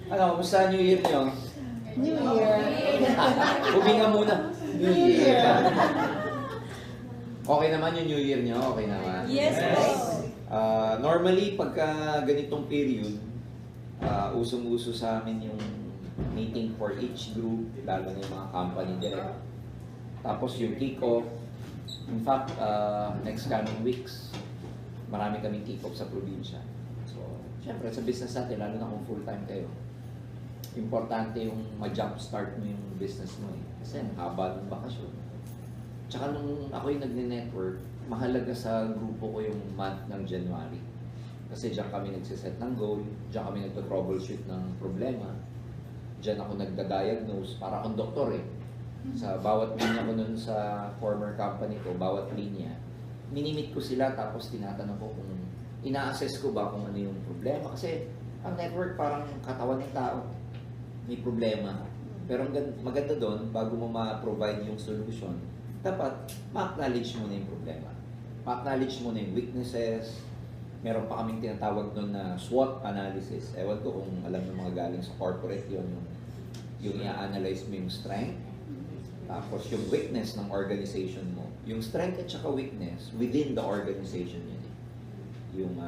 Ano, kumusta New Year nyo? New Year. Huminga muna. New Year. Okay naman yung New Year nyo? Okay naman? Yes, po. Normally, pagka ganitong period, usong-uso sa amin yung meeting for each group, lalo na yung mga company direct. Tapos yung kick-off. In fact, next coming weeks, marami kaming kick-off sa probinsya. So, syempre sa business natin, lalo na kung full-time kayo, importante yung ma-jumpstart mo yung business mo eh. Kasi haba ng bakasyon. Tsaka nung ako yung nagne-network, mahalaga sa grupo ko yung month ng January. Kasi diyan kami nagsiset ng goal, diyan kami nagto-troubleshoot ng problema, diyan ako nagda-diagnose, para akong doktor eh. Sa bawat linya ko nun sa former company ko, bawat linya, minimit ko sila tapos tinatanong ko kung ina-assess ko ba kung ano yung problema. Kasi ang network parang katawan ng tao. May problema. Pero ang maganda doon, bago mo ma-provide yung solution, dapat ma-acknowledge mo na yung problema. Ma-acknowledge mo na yung weaknesses. Meron pa kaming tinatawag doon na SWOT analysis. Ewan ko kung alam ng mga galing sa corporate yun, yung i-analyze mo yung strength, tapos yung weakness ng organization mo. Yung strength at saka weakness within the organization yun. Yung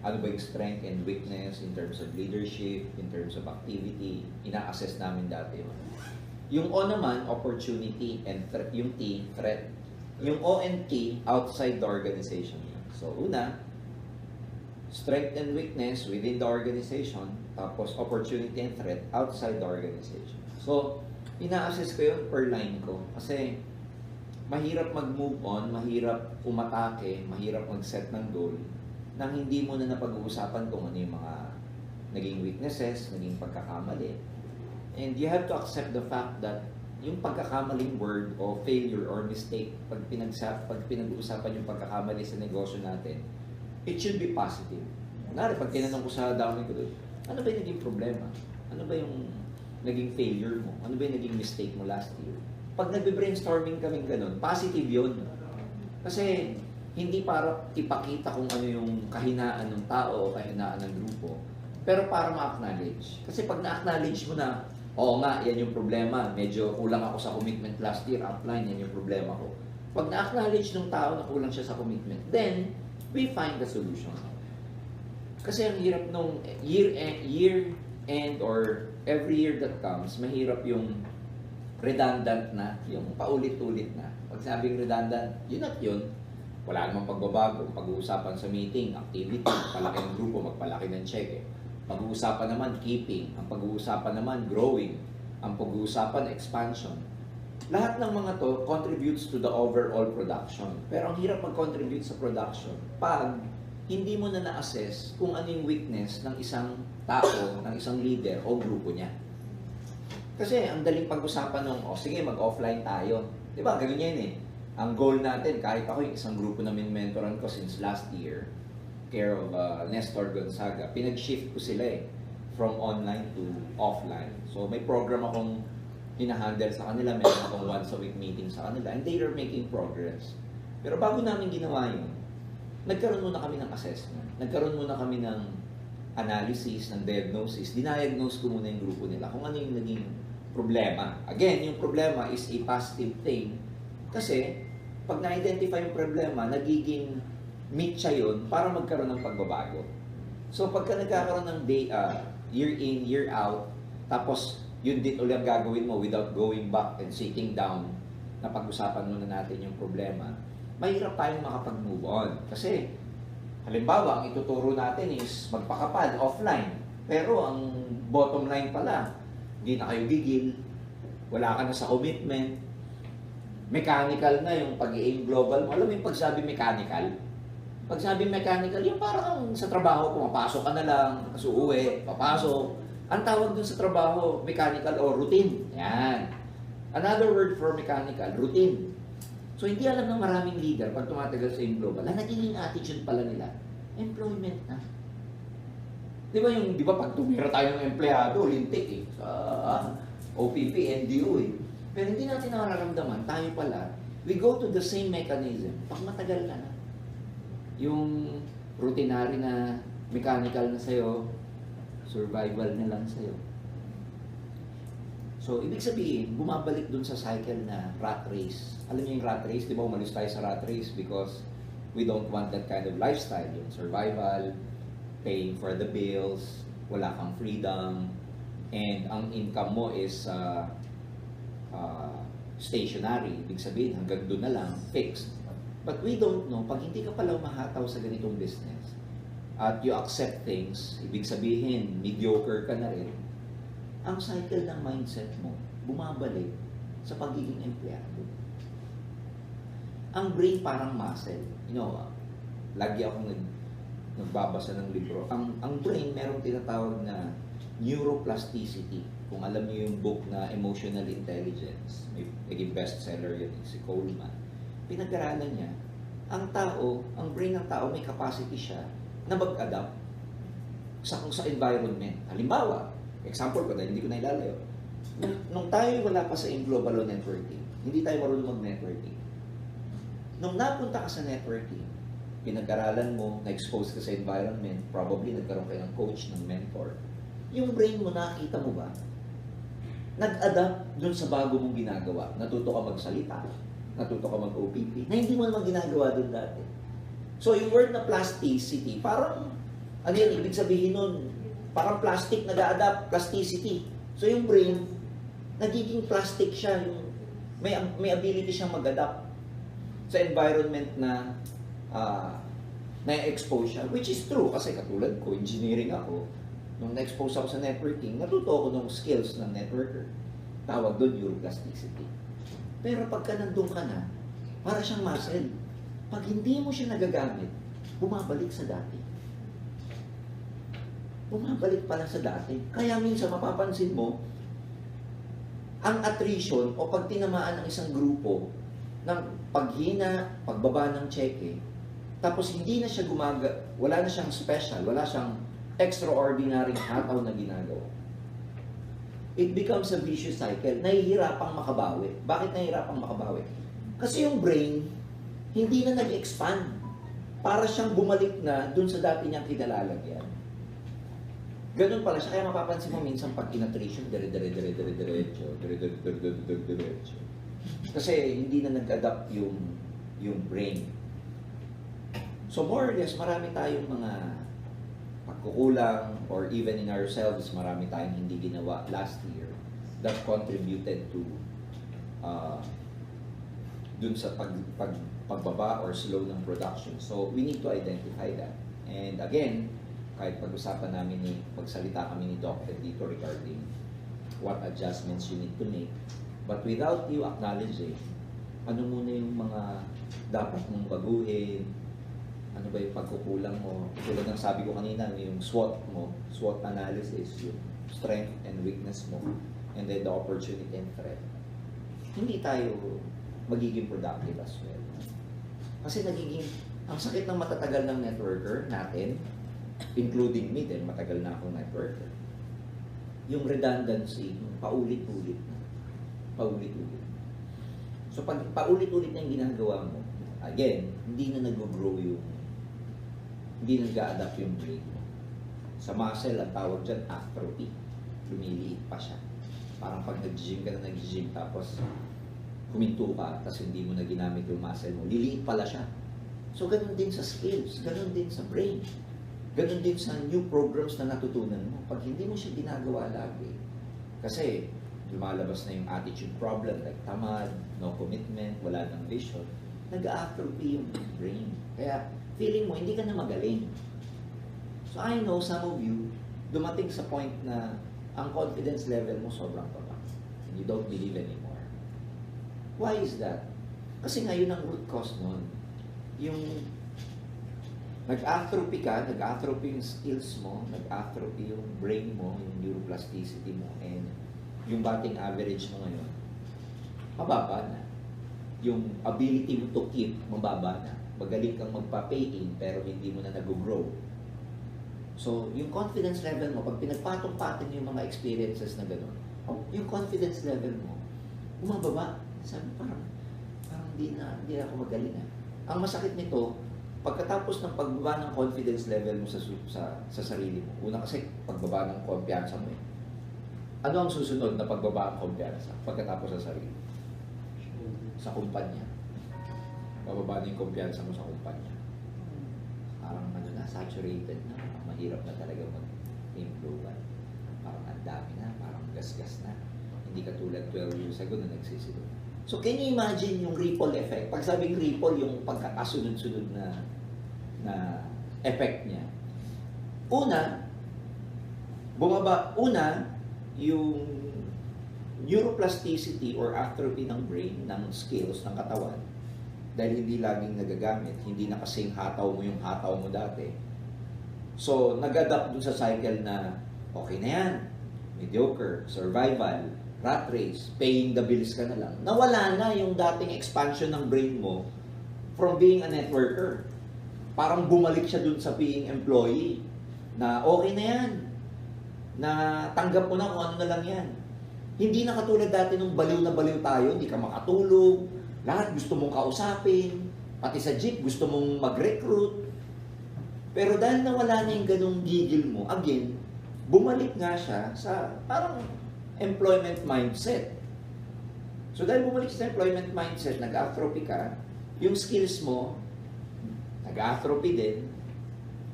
ano ba yung strength and weakness in terms of leadership, in terms of activity, ina-assess namin dati yun. Yung O naman, opportunity, and yung T, threat. Yung O and T, outside the organization. So una, strength and weakness within the organization, tapos opportunity and threat outside the organization. So, ina-assess ko yun per line ko. Kasi, mahirap mag-move on, mahirap umatake, mahirap mag-set ng goal, nang hindi mo na napag-uusapan kung ano yung mga naging weaknesses, naging pagkakamali. And you have to accept the fact that yung pagkakamaling word o failure or mistake, pag pinag-uusapan yung pagkakamali sa negosyo natin, it should be positive. Kunwari, pag tinanong ko sa dami ko doon, ano ba yung naging problema? Ano ba yung naging failure mo? Ano ba yung naging mistake mo last year? Pag nagbe-brainstorming kaming ganun, positive yun. Kasi, hindi para ipakita kung ano yung kahinaan ng tao o kahinaan ng grupo, pero para ma-acknowledge. Kasi pag na-acknowledge mo na, oo nga, yan yung problema, medyo kulang ako sa commitment last year, upline, yan yung problema ko. Pag na-acknowledge ng tao na kulang siya sa commitment, then, we find the solution. Kasi ang hirap nung year end or every year that comes, mahirap yung redundant na, yung paulit-ulit na. Pag sabing redundant, yun at yun, wala namang pagbabago. Pag-uusapan sa meeting, activity, palaki ng grupo, magpalaki ng check. Pag-uusapan naman, keeping. Ang pag-uusapan naman, growing. Ang pag-uusapan, expansion. Lahat ng mga to contributes to the overall production. Pero ang hirap mag-contribute sa production pag hindi mo na na-assess kung ano yung weakness ng isang tao, ng isang leader o grupo niya. Kasi ang daling pag-usapan ng, sige, mag-offline tayo. Diba, ganun yan eh. Ang goal natin, kahit ako yung isang grupo na mentoran ko since last year, care of Nestor Gonzaga, pinag-shift ko sila eh, from online to offline. So may program akong hinahandle sa kanila, meron akong once a week meeting sa kanila, and they are making progress. Pero bago namin ginawa yun, nagkaroon muna kami ng assessment, nagkaroon muna kami ng analysis, ng diagnosis, diniagnose ko muna yung grupo nila, kung ano yung naging problema. Again, yung problema is a positive thing, kasi pag na-identify yung problema, nagiging meet siya yun para magkaroon ng pagbabago. So pagka nagkakaroon ng year in, year out, tapos yun din ulit ang gagawin mo without going back and sitting down na pag-usapan muna natin yung problema, mahirap tayong makapag-move on. Kasi halimbawa, ang ituturo natin is magpakapal, offline. Pero ang bottom line pala, hindi na kayo gigil, wala ka na sa commitment, mechanical na yung pag-i-aim global mo. Alam mo yung pagsabi mechanical? Pagsabi mechanical, yung parang sa trabaho, pumapasok ka na lang, kasi uuwi, papasok. Ang tawag dun sa trabaho, mechanical o routine. Yan. Another word for mechanical, routine. So, hindi alam ng maraming leader pag tumatagal sa aim global, ang naging attitude pala nila, employment na. Di ba pag tumira tayo ng empleyado, lintik eh, sa OPP, NDO eh. Pero hindi natin nararamdaman, tayo pala, we go to the same mechanism pag matagal ka na. Yung routinary na mechanical na sa'yo, survival na lang sa'yo. So, ibig sabihin, bumabalik dun sa cycle na rat race. Alam niyo yung rat race, di ba umalis tayo sa rat race because we don't want that kind of lifestyle. Yung survival, paying for the bills, wala kang freedom, and ang income mo is stationary. Ibig sabihin, hanggang doon na lang, fixed. But we don't know, pag hindi ka pala umahataw sa ganitong business, at you accept things, ibig sabihin, mediocre ka na rin, ang cycle ng mindset mo, bumabalik sa pagiging empleyado. Ang brain parang muscle. You know, lagi akong nagbabasa ng libro. Ang brain, merong tinatawag na neuroplasticity. Kung alam niyo yung book na Emotional Intelligence, may naging bestseller yun, si Coleman. Pinag-aralan niya, ang brain ng tao may capacity siya na mag-adapt sa environment. Halimbawa, example ko dahil hindi ko na ilalayo. Nung tayo wala pa sa global networking, hindi tayo marunong mag-networking. Nung napunta ka sa networking, pinag-aralan mo, na-expose ka sa environment, probably nagkaroon kayo ng coach, ng mentor. Yung brain mo, nakita mo ba? Nag-adapt dun sa bago mong ginagawa. Natuto ka magsalita, natuto ka mag-OPP, na hindi mo naman ginagawa dun dati. So, yung word na plasticity, parang, ano yan, ibig sabihin nun, parang plastic, nag-a-adapt, plasticity. So, yung brain, nagiging plastic siya, yung, may ability siyang mag-adapt sa environment na na-expose siya, which is true, kasi katulad ko, engineering ako, nung na-expose ako sa networking, natuto ako ng skills ng networker. Tawag doon, neuroplasticity. Pero pagka nandun ka na, para siyang muscle. Pag hindi mo siya nagagamit, bumabalik sa dati. Bumabalik pala sa dati. Kaya minsan mapapansin mo, ang attrition o pag tinamaan ng isang grupo ng paghina, pagbaba ng cheque, tapos hindi na siya wala na siyang special, wala siyang extraordinary hataw na ginagawa. It becomes a vicious cycle. Nahihirapang makabawi. Bakit nahihirapang makabawi? Kasi yung brain, hindi na nag-expand. Para siyang bumalik na dun sa dati niyang kinalalagyan. Ganun pala siya. Kaya mapapansin mo minsan pag inattrition, dire-diretso. Kasi hindi na nag-adapt yung brain. So more or less, marami tayong mga pagkukulang or even in ourselves, marami tayong hindi ginawa last year that contributed to dun sa pagbaba or slow ng production. So we need to identify that. And again, kahit pag-usapan namin pagsalita kami ni Dr. dito regarding what adjustments you need to make, but without you acknowledging ano muna yung mga dapat mong baguhin, ano ba yung pagkukulang mo, tulad ng sabi ko kanina, yung SWOT mo, SWOT analysis, yung strength and weakness mo, and then the opportunity and threat. Hindi tayo magiging productive as well. Kasi ang sakit ng matatagal ng networker natin, including me din, matagal na akong networker, yung redundancy, yung paulit-ulit. So pag paulit-ulit na yung ginagawa mo, again, hindi na nag-grow hindi na nag-a-adapt yung brain mo. Sa muscle, ang tawag dyan, atrophy. Lumiliit pa siya. Parang pag nag-gym ka na nag-gym, tapos huminto ka, tapos hindi mo na ginamit yung muscle mo, liliit pala siya. So, ganun din sa skills, ganun din sa brain. Ganun din sa new programs na natutunan mo. Pag hindi mo siya ginagawa lagi, kasi lumalabas na yung attitude problem, like tamad, no commitment, wala nang vision, nag-atrophy yung brain. Kaya, feeling mo, hindi ka na magaling. So, I know some of you, dumating sa point na ang confidence level mo sobrang baba. And you don't believe anymore. Why is that? Kasi ngayon ang root cause nun. Yung nag-atrophy ka, nag-atrophy yung skills mo, nag-atrophy yung brain mo, yung neuroplasticity mo, and yung batting average mo ngayon, mababa na. Yung ability mo to keep, mababa na. Magaling kang magpa-pay-in, pero hindi mo na nag-grow. So, yung confidence level mo, pag pinagpatong-patong yung mga experiences na gano'n, yung confidence level mo, bumababa. Sabi, parang hindi na ako magaling. Ang masakit nito, pagkatapos ng pagbaba ng confidence level mo sa sarili mo, una kasi pagbaba ng kumpiyansa mo eh. Ano ang susunod na pagbaba ng kumpiyansa pagkatapos sa sarili? Sa kumpanya. Bababa na yung kumpiyansa mo sa kumpanya. Parang ano na, saturated na. Mahirap na talaga mag-improve. Parang ang dami na, parang gas-gas na. Hindi katulad 12 years ago na nagsisilo. So can you imagine yung ripple effect? Pag sabing ripple, yung pagkakasunod-sunod na effect niya. Una, yung neuroplasticity or atrophy ng brain, ng skills, ng katawan, dahil hindi laging nagagamit, hindi na kasing hataw mo yung hataw mo dati. So, nag-adapt dun sa cycle na, okay na yan, mediocre, survival, rat race, paying the bills ka na lang. Nawala na yung dating expansion ng brain mo from being a networker. Parang bumalik siya dun sa being employee, na okay na yan, na tanggap mo na kung ano na lang yan. Hindi na katulad dati nung baliw na baliw tayo, hindi ka makatulog, lahat gusto mong kausapin, pati sa jeep gusto mong mag-recruit. Pero dahil nawala na yung ganung gigil mo, again, bumalik nga siya sa parang employment mindset. So dahil bumalik siya sa employment mindset, nag-atrophy ka, yung skills mo, nag-atrophy din,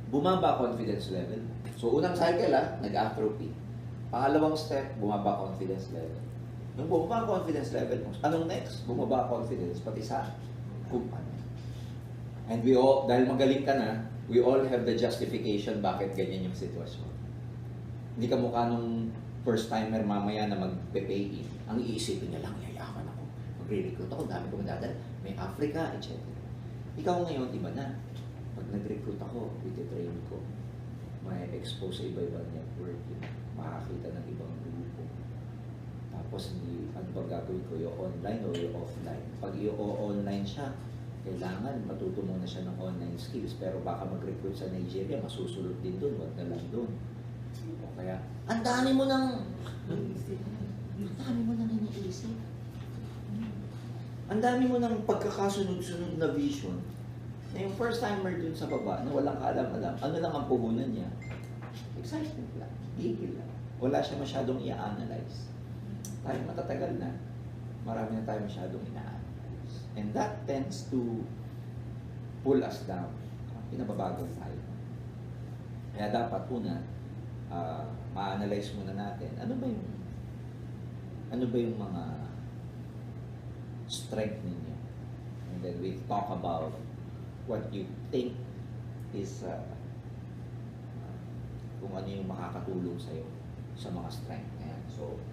bumaba confidence level. So unang cycle nag-atrophy. Pangalawang step, bumaba confidence level. Nung bumaba confidence level, anong next? Bumaba confidence pati sa kumpanya. And we all, dahil magaling ka na, we all have the justification bakit ganyan yung sitwasyon. Hindi ka mukha nung first timer mamaya na magpe-pay in. Ang iisipin niya lang, yayaman ako. Magre-recruit ako, dami ko madadal. May Africa, etc. Ikaw ngayon, iba na. Pag nag-recruit ako, iti-train ko. May expose sa iba-ibang networking. Makakita ng ibang grupo. Tapos, ano ba gagawin ko? Yung online o yung offline? Pag yung online siya, kailangan matuto muna siya ng online skills. Pero baka mag-recruit sa Nigeria, masusulot din doon, wag na lang doon. O kaya, ang dami mo nang iniisip. Ang dami mo nang pagkakasunod-sunod na vision. Na yung first timer dun sa baba, na walang kaalam-alam, ano lang ang puhunan niya? Excitement lang, gigil lang. Wala siya masyadong i-analyze. Tayo matatagal na, marami na tayo masyadong ina-analyze. And that tends to pull us down. Pinababagal tayo. Kaya dapat una, ma-analyze muna natin, ano ba yung mga strength ninyo? And then we talk about what you think is kung ano yung makakatulong sa'yo sa mga strength na yan.